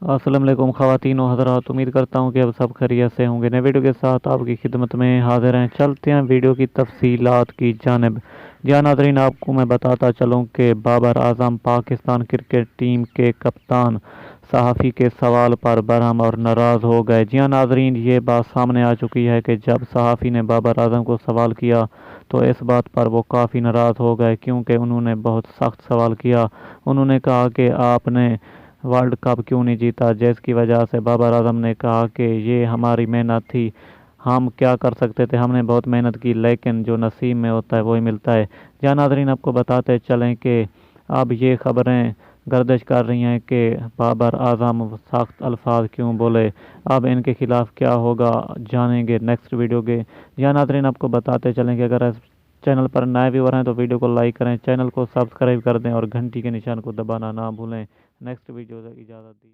अस्सलाम वालेकुम ख़वातीन व हज़रात। उम्मीद करता हूँ कि अब सब खैरियत से होंगे। नए वीडियो के साथ आपकी खिदमत में हाजिर हैं। चलते हैं वीडियो की तफसीलात की जानिब। जी नाज़रीन, आपको मैं बताता चलूँ कि बाबर आजम पाकिस्तान क्रिकेट टीम के कप्तान सहाफ़ी के सवाल पर बरहम और नाराज़ हो गए। जी नाज़रीन, ये बात सामने आ चुकी है कि जब सहाफ़ी ने बाबर आजम को सवाल किया तो इस बात पर वो काफ़ी नाराज़ हो गए, क्योंकि उन्होंने बहुत सख्त सवाल किया। उन्होंने कहा कि आपने वर्ल्ड कप क्यों नहीं जीता, जिसकी वजह से बाबर आजम ने कहा कि ये हमारी मेहनत थी, हम क्या कर सकते थे, हमने बहुत मेहनत की, लेकिन जो नसीब में होता है वही मिलता है। जहाँ नाजरीन, आपको बताते चलें कि अब ये खबरें गर्दिश कर रही हैं कि बाबर आजम सख्त अल्फाज क्यों बोले। अब इनके खिलाफ़ क्या होगा जानेंगे नेक्स्ट वीडियो के। जहाँ नाजरीन, आपको बताते चलें कि अगर इस चैनल पर नए व्यूवर हैं तो वीडियो को लाइक करें, चैनल को सब्सक्राइब कर दें और घंटी के निशान को दबाना ना भूलें। नेक्स्ट वीडियो तक इजाज़त दी।